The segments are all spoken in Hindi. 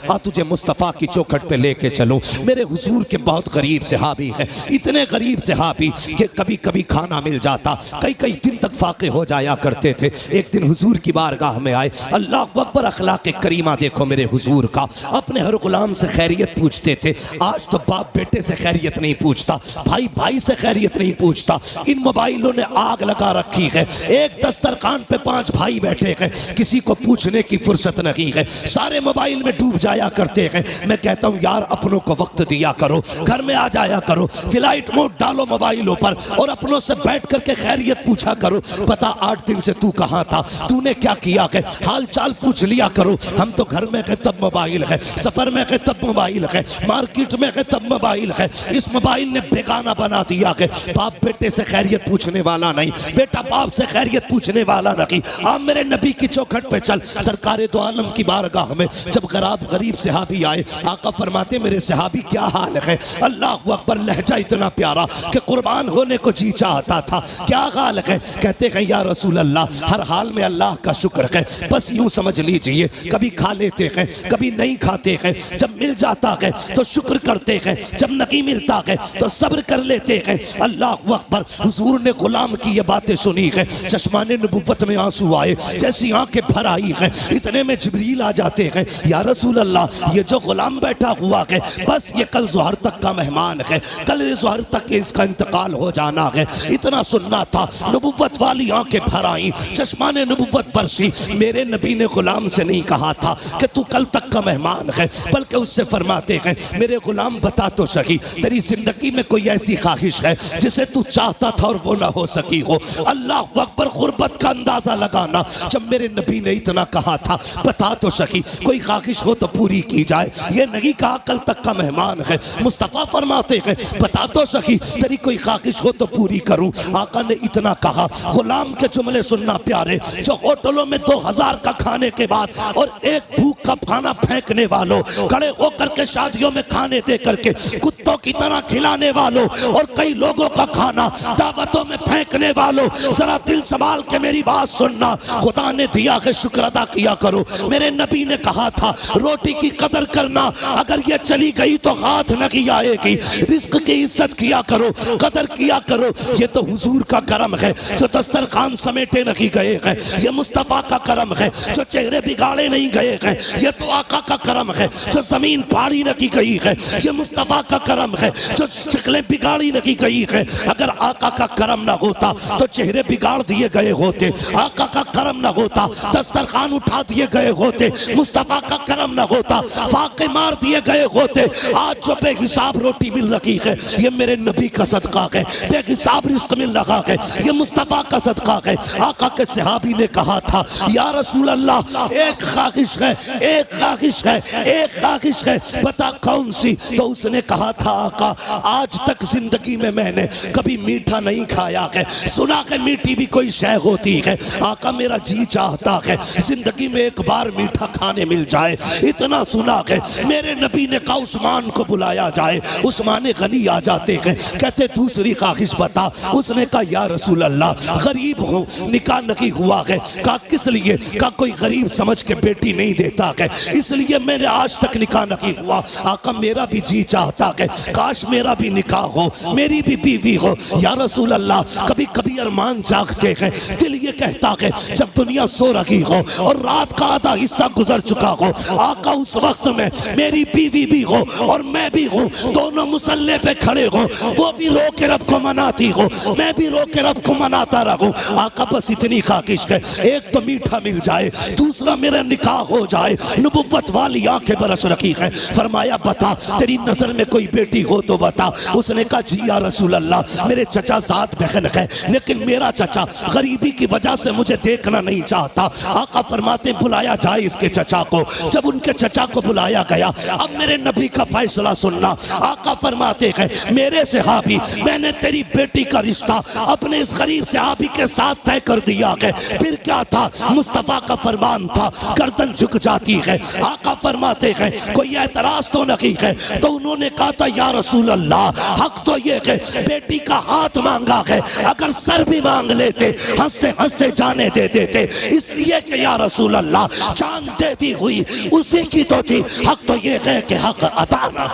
आ तुझे मुस्तफ़ा की चौखट पे लेके चलो। मेरे हुजूर के बहुत गरीब सहाबी हैं, इतने गरीब सहाबी कि कभी कभी खाना मिल जाता, कई कई दिन तक फाके हो जाया करते थे। एक दिन हुजूर की बारगाह में आए, अल्लाह अकबर, अखलाक करीमा देखो मेरे हुजूर का। अपने हर गुलाम से खैरियत पूछते थे। आज तो बाप बेटे से खैरियत नहीं पूछता, भाई भाई से खैरियत नहीं पूछता। इन मोबाइलों ने आग लगा रखी है। एक दस्तरखान पे 5 भाई बैठे हैं, किसी को पूछने की फुर्सत नहीं है, सारे मोबाइल में डूब जाया करते हैं। मैं कहता हूँ यार अपनों को वक्त दिया करो, घर में आ जाया करो, फ्लाइट मोड डालो मोबाइलों पर और अपनों से बैठ करके खैरियत पूछा करो। पता 8 दिन से तू कहाँ था, तूने क्या किया है, हाल चाल पूछ लिया करो। हम तो घर में गए तब मोबाइल है, सफर में गए तब मोबाइल है, मार्केट में गए तब मोबाइल है। इस मोबाइल ने बेगाना बना दिया है। बाप बेटे से खैरियत पूछने वाला नहीं, बेटा बाप से खैरियत पूछने वाला नहीं। आप मेरे नबी की चौखट पे चल। सरकारे दो आलम की बारगाह में जब गरीब सहाबी आए, आका फरमाते मेरे सहाबी क्या हाल है। अल्लाह अकबर, लहजा इतना प्यारा कि कुर्बान होने को जी चाहता था। क्या हाल है, कहते हैं या रसूल अल्लाह, हर हाल में अल्लाह का शुक्र है। बस यूं समझ लीजिए, कभी खा लेते हैं, कभी नहीं खाते हैं। जब मिल जाता है तो शुक्र करते हैं, जब नहीं मिलता है तो सब्र कर लेते हैं। अल्लाह अकबर, हुजूर ने गुलाम की ये बातें सुनी है, चश्माने नबुव्वत में आंसू आए, जैसी आंखें भर आई है। इतने में जिब्रील आ जाते हैं, या रसूल अल्लाह, ये जो गुलाम बैठा हुआ है बस ये कल ज़ोहर तक का मेहमान है, कल ज़ोहर तक इसका इंतकाल हो जाना है। इतना सुनना था, नबुव्वत वाली आंखें भर आई, चश्माने नबुव्वत बरसी। मेरे नबी ने गुलाम से नहीं कहा था कि तू कल तक का मेहमान है, बल्कि उससे फरमाते हैं मेरे गुलाम बता तो सही, तेरी जिंदगी में कोई ऐसी ख्वाहिश है जिसे तू चाहता था और वो ना हो सकी हो। अल्लाह अकबर, गुर्बत का अंदाजा लगाना। जब मेरे नबी ने इतना कहा था बता तो सही, कोई ख्वाहिश हो तो पूरी की जाए, ये नहीं कहा कल तक का मेहमान है। मुस्तफ़ा फरमाते हैं बता तो सही, तेरी कोई ख्वाहिश हो तो पूरी करूं। आका ने इतना कहा, गुलाम के जुमले सुनना प्यारे, जो होटलों में 2000 का खाने के बाद और एक भूख का खाना फेंकने वालों, खड़े होकर के शादियों में खाने दे करके कुत्तों की तरह खिलाने वालों और कई लोगों का खाना दावतों में फेंकने वालों, जरा दिल संभाल के मेरी बात सुनना। खुदा ने दिया है, शुक्र अदा किया करो। मेरे नबी ने कहा था रोटी की कदर करना, अगर ये चली गई तो हाथ नहीं आएगी। रिस्क की इज्जत किया करो, कदर किया करो। ये तो हुजूर का करम है जो दस्तरखान समेटे नहीं गए हैं, ये मुस्तफ़ा का करम है जो चेहरे बिगाड़े नहीं गए हैं, ये तो आका का करम है जो जमीन फाड़ी नहीं गई है, ये मुस्तफ़ा का करम है जो शक्लें बिगाड़ी नहीं गई है। अगर आका का करम ना होता तो चेहरे बिगाड़ दिए गए होते, आका का करम ना होता दस्तरखान उठा दिए गए होते, मुस्तफ़ा का करम ना होता फाके मार दिए गए होते। आज जो बेहिसाब रोटी मिल रही है ये मेरे नबी का सदका है, बेहिसाब रिस्क मिल रहा है ये मुस्तफ़ा का सदका है। आका के सहाबी ने कहा था या रसूल अल्लाह, एक ख्वाहिश है, एक ख्वाहिश है, एक ख्वाहिश है, बता कौन सी। तो उसने कहा था आका, आज तक जिंदगी में मैंने कभी मीठा नहीं खाया है, सुना है मीठी भी कोई शय होती है। आका मेरा जी चाहता है जिंदगी में एक बार मीठा खाने मिल जाए, इतना सुना है। मेरे नबी ने कहा उस्मान को बुलाया जाए। उस्मान गनी आ जाते हैं, कहते दूसरी ख्वाहिश बता। उसने कहा या रसूल अल्लाह, गरीब हो, निकाह नहीं हुआ है। कहा किस लिए? कहा कोई गरीब समझ के बेटी नहीं देता है, इसलिए मैंने आज तक निकाह नहीं हुआ। आका मेरा भी जी चाहता है काश मेरा भी निकाह हो, मेरी भी बीवी हो। या रसूल अल्लाह, कभी कभी अरमान जागते हैं, दिल ये कहता है जब दुनिया सो रही हो और रात का आधा हिस्सा गुजर चुका हो, आका उस वक्त में मेरी बीवी भी हो और मैं भी हूँ, दोनों मुसल्ले पे खड़े हो, वो भी रो के रब को मनाती हो, मैं भी रो के रब को मनाता रहूं। आका बस इतनी ख्वाहिश है, एक तो मीठा मिल जाए, दूसरा मेरा निकाह हो जाए। नबुव्वत वाली आंखें बरस रखी है। फरमाया बता तेरी नजर में कोई बेटी हो तो बता। उसने कहा जी या रसूल अल्लाह, मेरे चचा साथ बहन है, लेकिन मेरा चचा गरीबी की वजह से मुझे देखना नहीं चाहता। आका फरमाते बुलाया जाए इसके चचा को। जब उनके चचा को बुलाया गया, अब मेरे नबी का फैसला सुनना। आका फरमाते हैं मेरे सहाबी, मैंने तेरी बेटी का रिश्ता अपने इस गरीब सहाबी के साथ तय कर दिया है। फिर क्या था, मुस्तफ़ा का फरमान था, गर्दन झुक जाती है। आका फरमाते हैं कोई एतराज तो नहीं है। तो उन्होंने कहा था या रसूल अल्लाह, हक तो ये है बेटी का हाथ मांगा है, अगर सर भी मांग लेते हंसते हंसते जाने दे देते, इसलिए कि या रसूल अल्लाह जान देती हुई उसी की तो थी, हक तो ये है कि हक अता ना।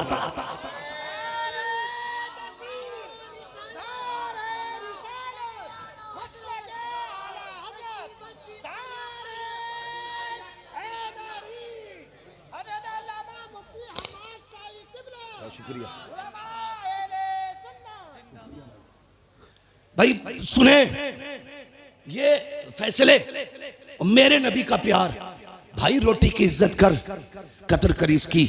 शुक्रिया भाई। सुने ये फैसले, मेरे नबी का प्यार। भाई रोटी की इज्जत कर, कदर कर इसकी,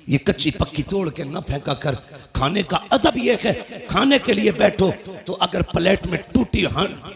ये कच्ची पक्की तोड़ के न फेंका कर। खाने का अदब ये है, खाने के लिए बैठो तो अगर प्लेट में टूटी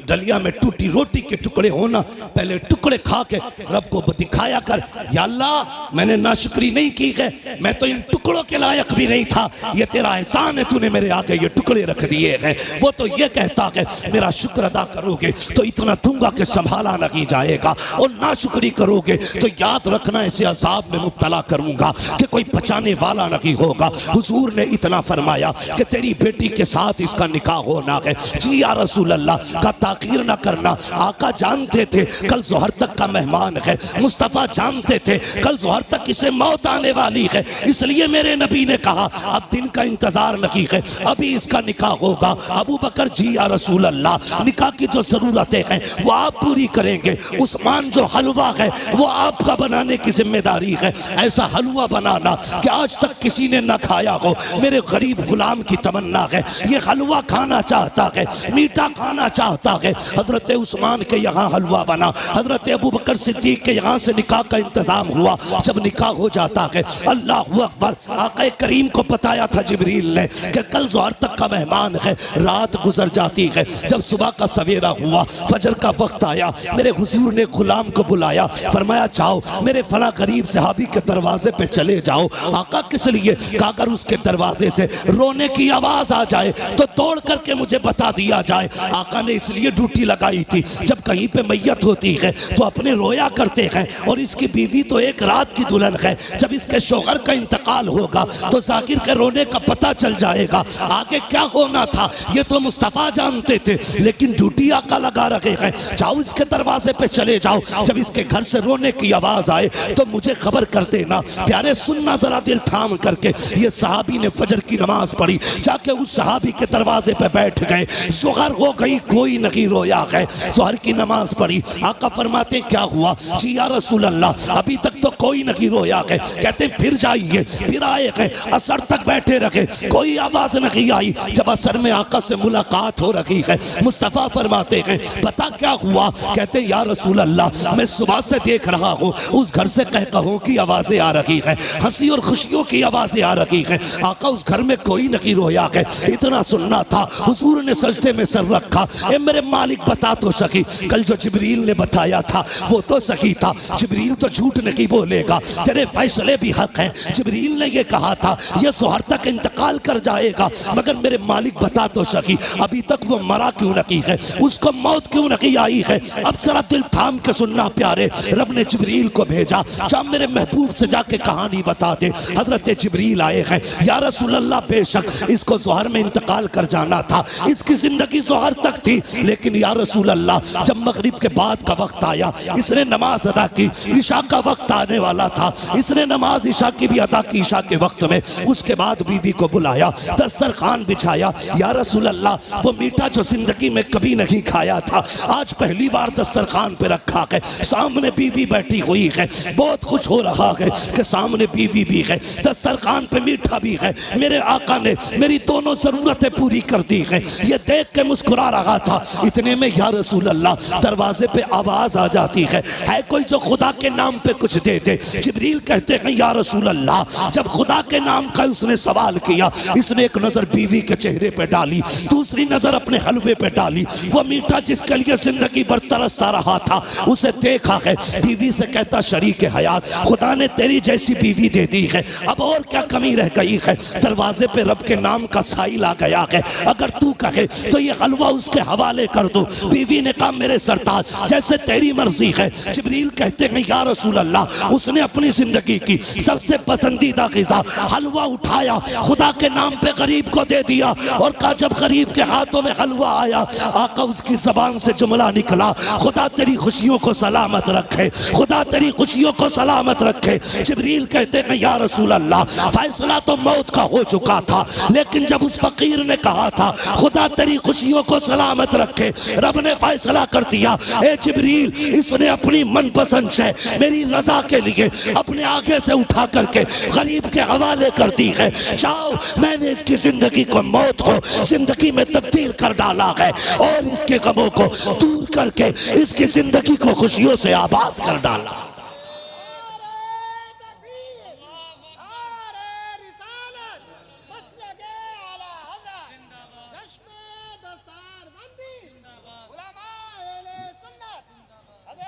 डलिया में टूटी रोटी के टुकड़े होना, पहले टुकड़े खा के रब को दिखाया कर, या अल्लाह मैंने नाशुक्री नहीं की है, मैं तो इन टुकड़ों के लायक भी नहीं था, ये तेरा एहसान है, तूने मेरे आगे ये टुकड़े रख दिए हैं। वो तो ये कहता है मेरा शुक्र अदा करोगे तो इतना दूंगा कि संभाला नहीं जाएगा, और नाशुक्री करोगे तो याद रखना ऐसे अजाब में मुब्तला करूंगा कि कोई बचाने वाला नहीं होगा। हुजूर ने इतना फरमाया कि तेरी बेटी के साथ इसका निकाह होना है। जी या रसूल अल्लाह का ताकीर ना करना। आका जानते थे कल जोहर तक का मेहमान है, मुस्तफ़ा जानते थे कल जोहर तक इसे मौत आने वाली है, इसलिए मेरे नबी ने कहा अब दिन का इंतजार नहीं है, अभी इसका निकाह होगा। अबू बकर जी या रसूल अल्लाह निकाह की जो जरूरतें हैं वो आप पूरी करेंगे। उस्मान जो हलवा है वो आपका बनाने की जिम्मेदारी है। ऐसा हलवा बनाना कि आज तक किसी ने ना खाया हो। मेरे गरीब गुलाम की तमन्ना है, ये हलवा खाना चाहता है, मीठा खाना चाहता है। हजरत उस्मान के यहाँ हलवा बना, हजरत अबू बकर सिद्दीक के यहाँ से निकाह का इंतजाम हुआ। जब निकाह हो जाता है, अल्लाह अकबर, आका करीम को बताया था जिब्रील ने कि कल ज़ोहर तक का मेहमान है। रात गुजर जाती है, जब सुबह का सवेरा हुआ, फजर का वक्त आया, मेरे हुजूर ने गुलाम को बुलाया, फरमाया जाओ मेरे फला गरीब सहाबी के दरवाजे पे चले जाओ। आका किस लिए? अगर उसके दरवाजे से रोने की आवाज आ जाए तो तोड़ करके मुझे बता दिया जाए। आका ने इसलिए ड्यूटी लगाई थी, जब कहीं पे मैयत होती है तो अपने रोया करते हैं, और इसकी बीवी तो एक रात की दुल्हन है। जब इसके शौहर का इंतकाल होगा तो जाकिर के रोने का पता चल जाएगा। आगे क्या होना था ये तो मुस्तफा जानते थे, लेकिन ड्यूटी आका लगा रखे हैं, जाओ इसके दरवाजे पे चले जाओ, जब इसके घर से रोने की आवाज आए तो मुझे खबर कर देना। प्यारे सुनना जरा दिल थाम करके, ये सहाबी ने फजर की नमाज पढ़ी, जाके उस सहाबी के दरवाजे पे बैठ गए। ज़ोहर हो गई, कोई नहीं रोया है। ज़ोहर की नमाज पढ़ी, आका फरमाते क्या हुआ? जी या रसूल अल्लाह अभी तक तो कोई नहीं रोया है। कहते फिर जाइए, फिर आए हैं, असर तक बैठे रखे, कोई आवाज नहीं आई। जब असर में आका से मुलाकात हो रही है, मुस्तफ़ा फरमाते हैं पता क्या हुआ? कहते या रसूल अल्लाह मैं सुबह से देख रहा हूँ उस घर से कहकहों की आवाजें आ रही हैं, हंसी और खुशियों की आवाजें आ रही हैं। आका उस घर में कोई नहीं रोया है। इतना सुनना था, हुजूर ने सजदे में सर रखा। ए मेरे मालिक बता तो सकी, कल जो जिब्रील ने बताया था वो तो सही था, जिब्रील तो झूठ नहीं बोलेगा, तेरे फैसले भी हक हैं। जिब्रील ने ये कहा था ये ज़ोहर तक इंतकाल कर जाएगा, मगर मेरे मालिक बता तो सकी अभी तक वो मरा क्यों नहीं है, उसको मौत क्यों नहीं आई है? अब जरा दिल थाम के सुनना प्यारे, रब ने जिब्रील को भेजा, जा मेरे महबूब से जाके कहानी बता दे। हजरत जिब्रील आए हैं, या रसूल अल्लाह बेशक इसको ज़ोहर में इंतकाल कर जाना था, इसकी जिंदगी ज़ोहर तक थी, लेकिन या रसूल अल्लाह जब मगरिब के बाद का वक्त आया, इसने नमाज अदा की, ईशा का वक्त आने वाला था, इसने नमाज ईशा की भी अदा की ईशा के वक्त में। उसके बाद बीवी को बुलाया, दस्तरखान बिछाया, या रसूल अल्लाह वो मीठा जो जिंदगी में कभी नहीं खाया था आज पहली बार दस्तरखान पे रखा है, सामने बीवी बैठी हुई है, बहुत कुछ हो रहा है कि सामने बीवी भी है, दस्तरखान पे मीठा भी है। मेरे आका ने मेरी दोनों जरूरतें पूरी कर दी है, ये देख के मुस्कुरा रहा था। इतने में या रसूल अल्लाह दरवाजे पे आवाज आ जाती है कोई जो खुदा के नाम पे कुछ दे दे। जिब्रील कहते हैं या रसूल अल्लाह जब खुदा के नाम का उसने सवाल किया, इसने एक नजर बीवी के चेहरे पे डाली, दूसरी नजर अपने हलवे पे डाली, वो मीठा जिसके लिए जिंदगी भर तरसता रहा था उसे देखा है। बीवी से कहता शरीक हयात खुदा ने तेरी जैसी बीवी दे दी है, अब और क्या कमी रह गई है? दरवाजे पे रब के नाम का साइल आ गया है, अगर तू कहे तो ये हलवा उसके हवाले कर दो। बीवी ने कहा मेरे सरताज जैसे तेरी मर्जी है। जिब्रील कहते हैं या रसूल अल्लाह उसने उसने अपनी जिंदगी की सबसे पसंदीदा ग़िज़ा हलवा उठाया, खुदा के नाम पे गरीब को दे दिया और कहा जब गरीब के हाथों में हलवा आया, आका उसकी जबान से जुमला निकला, खुदा तेरी खुशियों को सलामत रखे, खुदा तेरी खुशियों को सलामत रखे। जिब्रील कहते हैं या रसूल अल्लाह, फैसला तो मौत का हो चुका था, लेकिन जब उस फकीर ने कहा था खुदा तेरी खुशियों को सलामत रखे, रब ने फैसला कर दिया, ए जिब्रील इसने अपनी मनपसंद से मेरी रजा के लिए अपने आगे से उठा करके गरीब के हवाले कर दी है। जाओ, मैंने इसकी जिंदगी को मौत को जिंदगी में तब्दील कर डाला है और इसके गमों को दूर करके इसकी जिंदगी को खुशियों से आबाद कर डाला।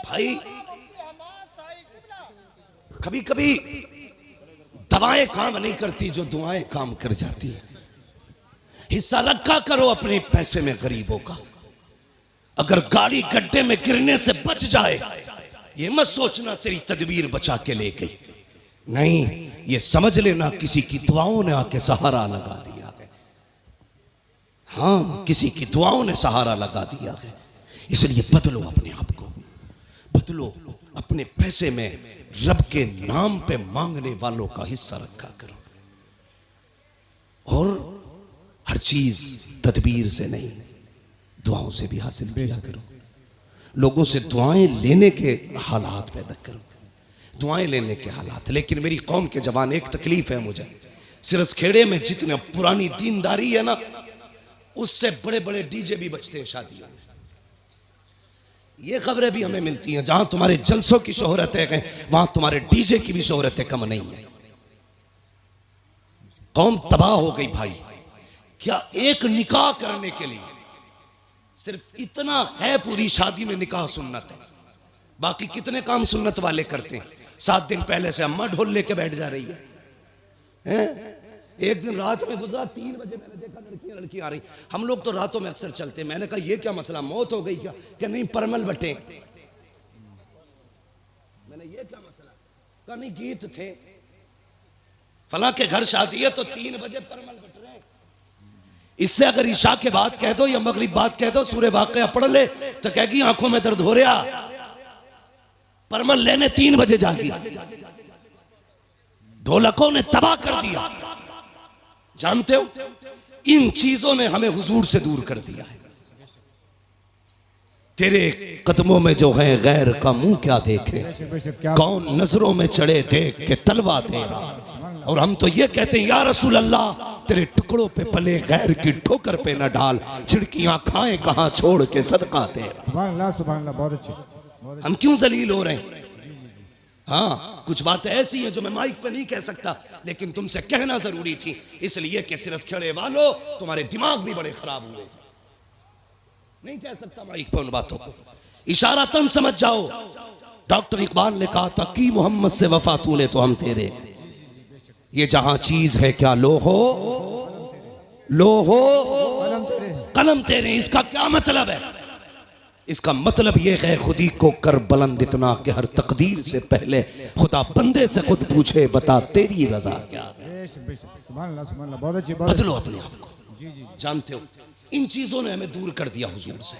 भाई कभी कभी दवाएं काम नहीं करती जो दुआएं काम कर जाती है। हिस्सा रखा करो अपने पैसे में गरीबों का। अगर गाड़ी गड्ढे में गिरने से बच जाए, ये मत सोचना तेरी तदबीर बचा के ले गई, नहीं, ये समझ लेना किसी की दुआओं ने आके सहारा लगा दिया है। हाँ, किसी की दुआओं ने सहारा लगा दिया है। इसलिए बदलो अपने आप को, बदलो। अपने पैसे में रब के नाम पे मांगने वालों का हिस्सा रखा करो और हर चीज तदबीर से नहीं, दुआओं से भी हासिल किया करो। लोगों से दुआएं लेने के हालात पैदा करो, दुआएं लेने के हालात। लेकिन मेरी कौम के जवान, एक तकलीफ है मुझे, सिरस खेड़े में जितने पुरानी दीनदारी है ना, उससे बड़े बड़े डीजे भी बजते हैं शादियों में। ये खबरें भी हमें मिलती हैं, जहां तुम्हारे जलसों की शोहरत है वहां तुम्हारे डीजे की भी शोहरतें कम नहीं है। कौम तबाह हो गई भाई। क्या एक निकाह करने के लिए सिर्फ इतना है, पूरी शादी में निकाह सुन्नत है, बाकी कितने काम सुन्नत वाले करते हैं। 7 दिन पहले से अम्मा ढोल लेके बैठ जा रही है। एक दिन रात में गुजरा, 3 बजे मैंने देखा लड़कियां आ रही। हम लोग तो रातों में अक्सर चलते हैं। मैंने कहा ये क्या मसला, मौत हो गई क्या? कि नहीं, परमल बटे। मैंने ये क्या मसला? कहा नहीं, गीत थे, फला के घर शादी है तो 3 बजे परमल बट रहे। इससे अगर ईशा के बाद कह दो या मगरिब बाद कह दो सूरह वाक़िया पढ़ ले तो कहेगी आंखों में दर्द हो रहा, परमल लेने 3 बजे जागी। ढोलकों ने तबाह कर दिया। जानते हो, इन चीजों ने हमें हुजूर से दूर कर दिया है। तेरे कदमों में जो है गैर का मुंह क्या देखे, कौन नजरों में चढ़े देख के तलवा तेरा। और हम तो ये कहते हैं या रसूल अल्लाह, तेरे टुकड़ों पे पले गैर की ठोकर पे न डाल, छिड़कियां खाएं कहां छोड़ के सदका तेरा। सुभान अल्लाह, सुभान अल्लाह, बहुत अच्छे। हम क्यों जलील हो रहे हैं? हाँ, कुछ बातें ऐसी हैं जो मैं माइक पे नहीं कह सकता, लेकिन तुमसे कहना जरूरी थी, इसलिए कि सिरस खेड़े वालों तुम्हारे दिमाग भी बड़े खराब हुए। नहीं कह सकता माइक पे उन बातों को, इशारा तन समझ जाओ। डॉक्टर इकबाल ने कहा था कि मोहम्मद से वफा तूने तो हम तेरे, ये जहां चीज है क्या लो हो कलम तेरे। इसका क्या मतलब है? इसका मतलब यह है खुदी को कर बुलंद इतना कि हर तकदीर से पहले खुदा बंदे से खुद पूछे बता तेरी रजा क्या है। बदलो अपने आप को। जानते हो, इन चीजों ने हमें दूर कर दिया हुजूर से।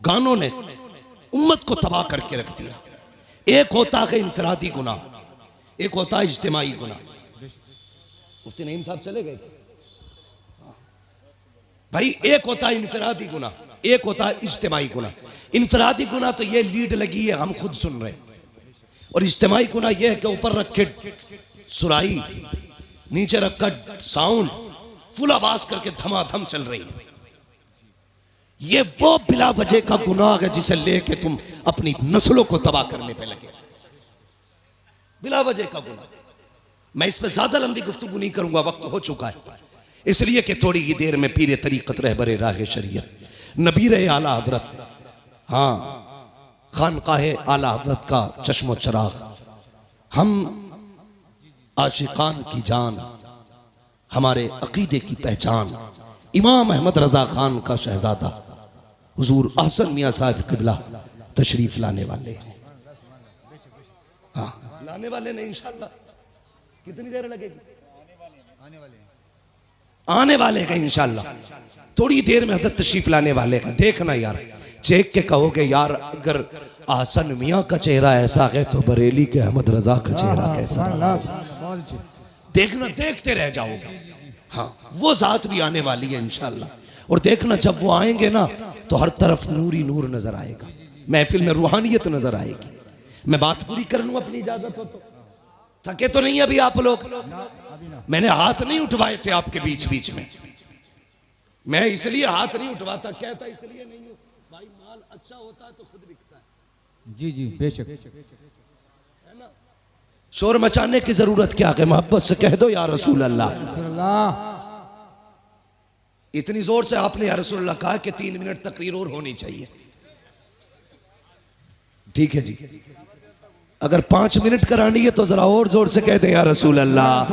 गानों ने उम्मत को तबाह करके रख दिया। एक होता है इनफरादी गुनाह, एक होता है इज्तिमाई गुनाह। मुफ्ती नईम साहब चले गए भाई। एक होता है इनफरादी गुनाह, एक होता है इज्तिमाई गुनाह। इनफरादी गुनाह तो ये लीड लगी है हम खुद सुन रहे हैं, और इज्तिमाई गुनाह ये है कि ऊपर रखे सुराही, नीचे रखा साउंड, फुल आवाज करके धमाधम चल रही है। ये वो बिला वजह का गुनाह है जिसे लेके तुम अपनी नस्लों को तबाह करने पे लगे। बिला वजह का गुनाह। मैं इस पे ज्यादा लंबी गुफ्तगू नहीं करूंगा, वक्त हो चुका है, इसलिए कि थोड़ी ही देर में पीरे तरीक़त रहबरे राह शरीयत नबीर आला हजरत, हाँ, खानकाहे आला हजरत का चश्मो चराग, हम आशिकान की जान, हमारे अकीदे की पहचान, इमाम अहमद रजा खान का शहजादा हुजूर अहसन मियां साहब क़िबला तशरीफ लाने वाले हैं। हाँ लाने वाले नहीं इंशाल्लाह। कितनी देर लगेगी? आने वाले हैं इंशाल्लाह, थोड़ी देर में हजरत तशरीफ लाने वाले हैं। देखना यार, चेक के कहोगे यार अगर आसन मियाँ का चेहरा ऐसा है तो बरेली के अहमद रजा का चेहरा कैसा? बहुत अच्छी। देखना, देखते रह जाओगे। हाँ वो जात भी आने वाली है इंशाल्लाह। और देखना जब वो आएंगे ना तो हर तरफ नूर ही नूर नजर आएगा, महफिल में रूहानियत नजर आएगी। मैं बात पूरी कर लूं अपनी इजाजत हो तो? थके तो नहीं अभी आप लोग? मैंने हाथ नहीं उठवाए थे आपके बीच बीच में, मैं इसलिए हाथ नहीं उठवाता, कहता इसलिए नहीं हूं भाई, माल अच्छा होता है तो खुद बिकता है। जी जी बेशक। है ना? शोर मचाने की जरूरत क्या है? मोहब्बत से कह दो या रसूल अल्लाह। इतनी जोर से आपने या रसूल अल्लाह कहा कि 3 मिनट तकरीर और होनी चाहिए। ठीक है जी, अगर 5 मिनट करानी है तो जरा और जोर से कह दें या रसूल अल्लाह।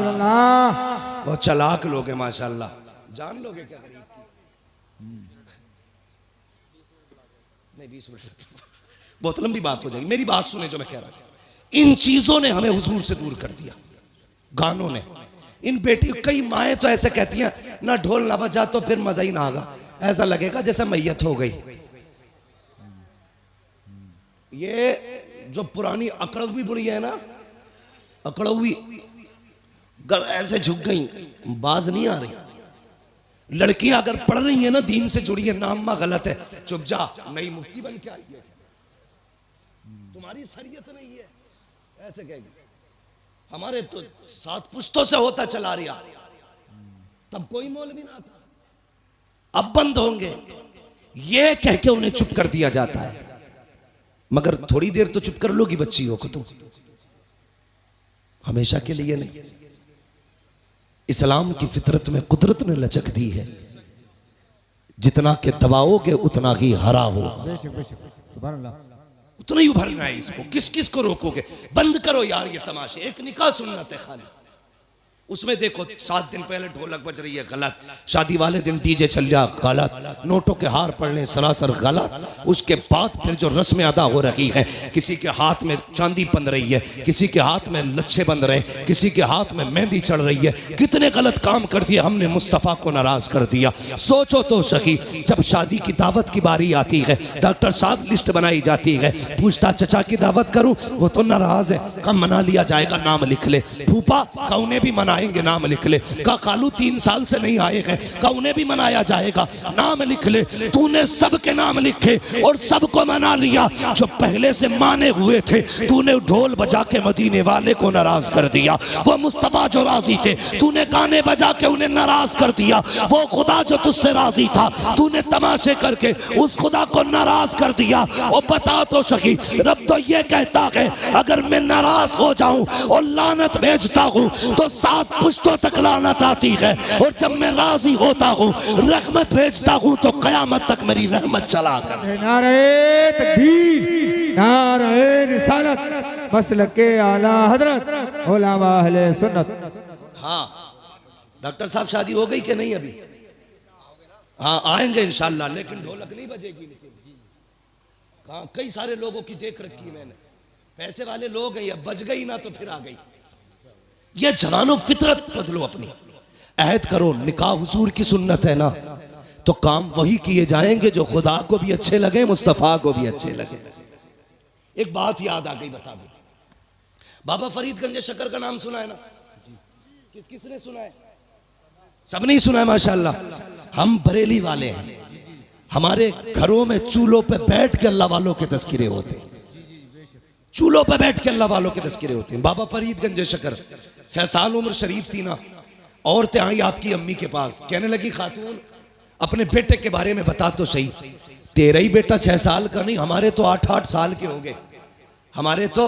बहुत चालाक लोग हैं माशाल्लाह, जान लोगे क्या गरीब की? नहीं 20 मिनट बहुत लंबी बात हो जाएगी, मेरी बात सुने जो मैं कह रहा हूं। इन चीजों ने हमें हुजूर से दूर कर दिया, गानों ने। इन बेटी कई माएँ तो ऐसे कहती हैं ना ढोल ना बजा तो फिर मजा ही ना आगा, ऐसा लगेगा जैसे मैयत हो गई। ये जो पुरानी अकड़वी बुढ़ी है ना, अकड़वी ऐसे झुक गई, बाज नहीं आ रही। लड़कियां अगर पढ़ रही है ना दीन से जुड़ी है, नाम गलत है, चुप जा, नई मुफ्ती बन के आई है, तुम्हारी शरीयत नहीं है, ऐसे कहेगी। हमारे तो 7 पुश्तों से होता चला रहा, तब कोई मौलवी ना था, अब बंद होंगे, ये कह के उन्हें चुप कर दिया जाता है। मगर थोड़ी देर तो चुप कर लोगी बच्चियों को तुम, हमेशा के लिए नहीं। इस्लाम की फितरत में कुदरत ने लचक दी है, जितना के दबाओगे उतना ही हरा होगा, बेशक बेशक। सुभान अल्लाह। उतना ही उभरना है इसको। किस किस को रोकोगे? बंद करो यार ये तमाशे। एक निकाह सुन्नत है खाली, उसमें देखो 7 दिन पहले ढोलक बज रही है गलत, शादी वाले दिन डीजे चल रहा गलत, नोटों के हार पड़ने सरासर गलत, उसके बाद फिर जो रस्में अदा हो रही है, किसी के हाथ में चांदी बंध रही है, किसी के हाथ में लच्छे बंध रहे, किसी के हाथ में मेहंदी चढ़ रही है, कितने गलत काम कर दिए हमने, मुस्तफ़ा को नाराज कर दिया। सोचो तो सही, जब शादी की दावत की बारी आती है, डॉक्टर साहब लिस्ट बनाई जाती है, पूछता चचा की दावत करूं, वो तो नाराज है, कम मना लिया जाएगा, नाम लिख ले। फूफा का उन्हें भी मना आएंगे, नाम लिख ले। का कालू 3 साल से नहीं आए हैं, का उन्हें भी मनाया जाएगा, नाम लिख ले। तूने सबके नाम लिखे और सबको मना लिया, जो पहले से माने हुए थे तूने ढोल बजा के मदीने वाले को नाराज कर दिया। वो मुस्तफा जो राजी थे तूने गाने बजा के उन्हें नाराज कर दिया। वो खुदा जो तुझसे राजी था तूने तमाशे करके उस खुदा को नाराज कर दिया। और बता तो सही, रब तो ये कहता है अगर मैं नाराज हो जाऊं और लानत भेजता हूं तो 7 पुश्तों तक लानत आती है, और जब मैं राजी होता हूँ रहमत भेजता हूँ तो कयामत तक मेरी रहमत चला कर। नारे तकबीर, नारे रिसालत, मसलके आला हजरत उलमा अहले सुन्नत। हाँ डॉक्टर साहब शादी हो गई कि नहीं अभी? हाँ आएंगे इंशाल्लाह, लेकिन ढोलक नहीं बजेगी। कहाँ कई सारे लोगों की देख रखी है मैंने, पैसे वाले लोग हैं, अब बज गई ना तो फिर आ गई। ये जवानों फितरत बदलो अपनी, अहद करो, निकाह हुजूर की सुन्नत है ना, तो काम वही किए जाएंगे जो खुदा को भी अच्छे लगे, मुस्तफ़ा को भी अच्छे लगे। एक बात याद आ गई, बता दो, बाबा फरीदगंज शक्कर का नाम सुना है ना? किस किसने सुना है? सब नहीं सुना है माशाल्लाह। हम बरेली वाले हैं, हमारे घरों में चूल्हों पे बैठ के अल्लाह वालों के तस्किरे होते हैं, चूल्हों पे बैठ के अल्लाह वालों के तस्किरे होते हैं। बाबा फरीदगंज शक्कर 6 साल उम्र शरीफ थी ना, औरतें आई आपकी अम्मी के पास, कहने लगी खातून अपने बेटे के बारे में बता तो सही। तेरा ही बेटा 6 साल का नहीं, हमारे तो 8-8 साल के हो गए, हमारे तो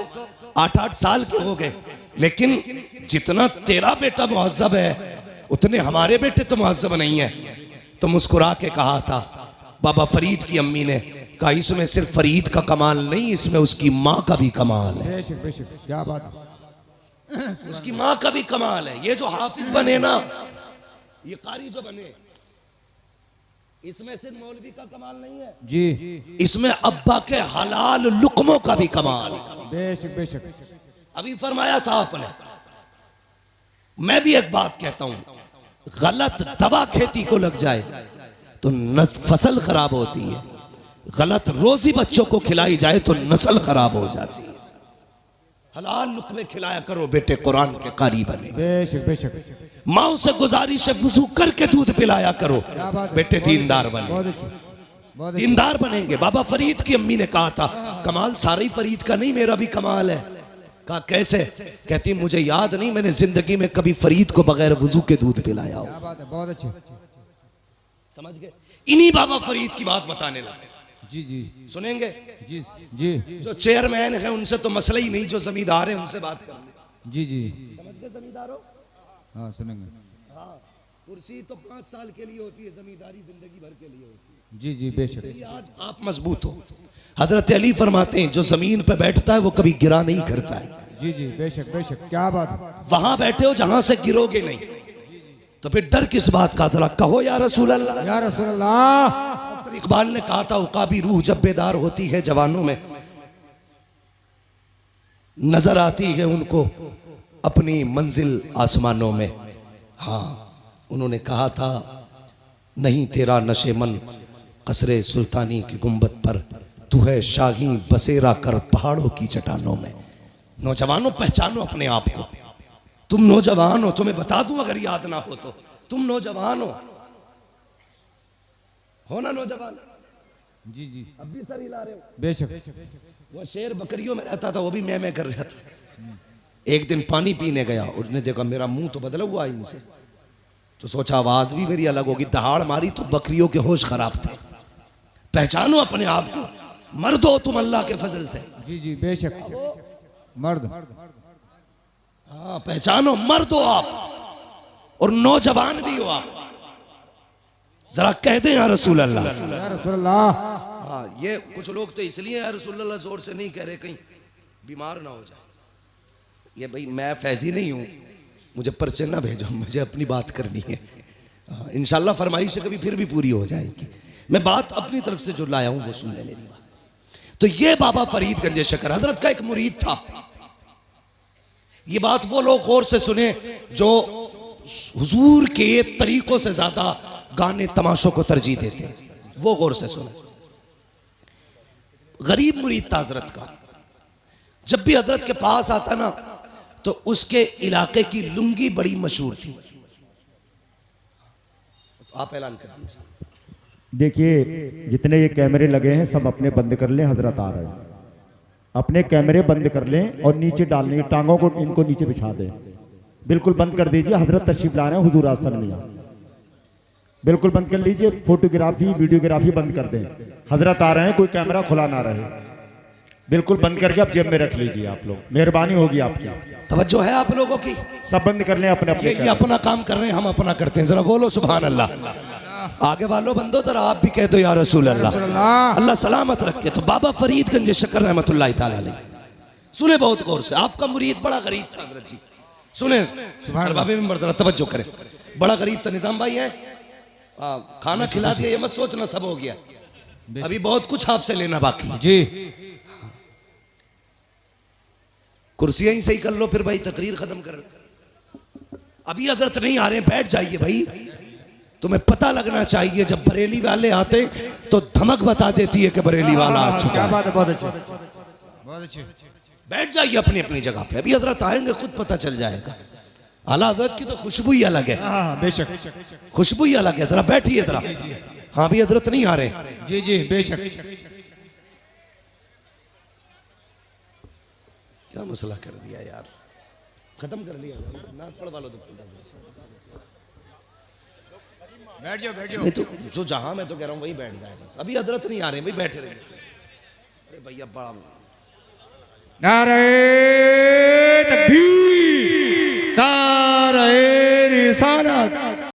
8-8 साल के हो गए, लेकिन जितना तेरा बेटा मुहज्जब है उतने हमारे बेटे तो मुहज्जब नहीं है। तो मुस्कुरा के कहा था बाबा फरीद की अम्मी ने, कहा इसमें सिर्फ फरीद का कमाल नहीं, इसमें उसकी माँ का भी कमाल है। बेशक बेशक, क्या बात है। उसकी माँ का भी कमाल है। ये जो हाफिज बने ना, ये कारी जो बने, इसमें सिर्फ मौलवी का कमाल नहीं है जी, इसमें अब्बा के हलाल लुकमों का भी कमाल है। बेशक बेशक। अभी फरमाया था आपने। मैं भी एक बात कहता हूं, गलत दवा खेती को लग जाए तो फसल खराब होती है, गलत रोजी बच्चों को खिलाई जाए तो नस्ल खराब हो जाती है। हलाल लुक़मे खिलाया करो बेटे, कुरान के कारी बने। बेशक बेशक। माओ से गुजारिश है वुजू करके दूध पिलाया करो बेटे, दीनदार बने। बहुत अच्छी, बहुत अच्छी। दीनदार बनेंगे। बाबा फरीद की अम्मी ने कहा था कमाल सारे फरीद का नहीं, मेरा भी कमाल है। कहा कैसे? कहती मुझे याद नहीं मैंने जिंदगी में कभी फरीद को बगैर वुजू के दूध पिलाया हो। क्या बात है, बहुत अच्छी। समझ गए? इन्हीं बाबा फरीद की बात बताने लगे। जी जी सुनेंगे? जी जी जो चेयरमैन है उनसे तो मसला ही नहीं, जो जमींदार है उनसे बात कर ले। जी जी। समझ गए जमींदारों? हाँ सुनेंगे। हाँ, कुर्सी तो 5 साल के लिए होती है, जमींदारी जिंदगी भर के लिए होती है। जी जी बेशक। इसलिए आज आप मजबूत हो। हजरत अली फरमाते हैं जो जमीन पे बैठता है वो कभी गिरा नहीं करता है। जी जी बेशक बेशक। क्या बात है। वहां बैठे हो जहां से गिरोगे नहीं, तो फिर डर किस बात का? जरा कहो या रसूल अल्लाह। या रसूल अल्लाह। इकबाल ने कहा था उकाबी रूह जब बेदार होती है जवानों में, नजर आती है उनको अपनी मंजिल आसमानों में। हाँ, उन्होंने कहा था नहीं तेरा नशे मन कसरे सुल्तानी की गुंबद पर, तू है शाही बसेरा कर पहाड़ों की चट्टानों में। नौजवानों पहचानो अपने आप को, तुम नौजवान हो। तुम्हें बता दूं अगर याद ना हो तो, तुम नौजवान हो ना नौजवान? जी जी अब भी सर हिला रहे हो। बेशक। वो शेर बकरियों में रहता था, वो भी मैं कर रहा था। एक दिन पानी पीने गया, उसने देखा मेरा मुंह तो बदला हुआ है इनसे, तो सोचा आवाज भी मेरी अलग होगी, दहाड़ मारी तो बकरियों के होश खराब थे। पहचानो अपने आप को, मर्द हो तुम अल्लाह के फजल से। जी जी बेशक। मर्द। हाँ पहचानो, मर्द हो आप और नौजवान भी हो आप। जरा कह दें या रसूल अल्लाह। या रसूल अल्लाह। हाँ, ये कुछ लोग तो इसलिए या रसूल अल्लाह जोर से नहीं कह रहे कहीं बीमार ना हो जाए। ये भाई मैं फैजी नहीं हूँ, मुझे पर्चे ना भेजो, मुझे अपनी बात करनी है। इंशाल्लाह फरमाइश कभी फिर भी पूरी हो जाएगी। मैं बात अपनी तरफ से जो लाया हूँ वो सुन ले मेरी बात। तो ये बाबा फरीद गंजे शकर हजरत का एक मुरीद था। ये बात वो लोग गौर से सुने जो हुजूर के तरीकों से ज्यादा गाने तमाशों को तरजीह देते हैं, वो गौर से सुने। गरीब मुरीद था हजरत का। जब भी हजरत के पास आता ना तो उसके इलाके की लुंगी बड़ी मशहूर थी। तो आप ऐलान कर दीजिए। देखिए जितने ये कैमरे लगे हैं सब अपने बंद कर लें, हजरत आ रहे हैं। अपने कैमरे बंद कर लें और नीचे डाल लें, टांगों को इनको नीचे बिछा दें। बिल्कुल बंद कर दीजिए, हजरत तशरीफ ला रहे हैं हुजूर आसन में। बिल्कुल बंद कर लीजिए, फोटोग्राफी वीडियोग्राफी बंद कर दें। हजरत आ रहे हैं, कोई कैमरा खुला ना रहे। बिल्कुल बंद करके आप जेब में रख लीजिए। आप लोग मेहरबानी होगी आपकी। तवज्जो है आप लोगों की? सब बंद कर लें अपने अपने। ये अपना काम कर रहे हैं, हम अपना करते हैं। जरा बोलो सुभान अल्लाह। आगे वालों बंदो जरा आप भी कह दो या रसूल अल्लाह। अल्लाह सलामत रखे। तो बाबा फरीद गंज शकर रहमतुल्लाह ताला अलैह, सुने बहुत गौर से। आपका मुरीद बड़ा गरीब था हजरत जी, सुने बाबे में जरा तवज्जो करें। बड़ा गरीब था। निजाम भाई है, खाना खिला दिया, ये मत सोचना सब हो गया, अभी बहुत कुछ आपसे लेना बाकी है जी। कुर्सियां ही सही कर लो फिर भाई, तकरीर खत्म कर। अभी हजरत नहीं आ रहे, बैठ जाइए भाई। तुम्हें पता लगना चाहिए जब बरेली वाले आते तो धमक बता देती है कि बरेली वाला आ चुका क्या है। बात है, बहुत अच्छी, बहुत अच्छी। बैठ जाइए अपनी अपनी जगह पे, अभी हजरत आएंगे खुद पता चल जाएगा। आला हजरत की तो खुशबू ही अलग है। हाँ बेशक। खुशबू ही अलग है। जरा बैठिए जरा। हाँ भी हजरत नहीं आ रहे। जी जी बेशक। क्या मसला कर दिया यार, खत्म कर लिया। नाथ पढ़वा लो तो बैठ जाओ, बैठ जाओ। नहीं तो जो जहां मैं तो कह रहा हूँ वही बैठ जाए बस। अभी हजरत नहीं आ रहे, भाई बैठे रहिए। अरे भैया बड़ा नारे तकबीर, नारे रिसालत, गौला वाले सुन्नत। सुभान अल्लाह। सुने, सुभान अल्लाह। अभी हजरत नहीं आ रहे, भाई बैठे रहिए। अरे भैया बड़ा। नारे रिसालत, गौला वाले सुन्नत। सुभान अल्लाह।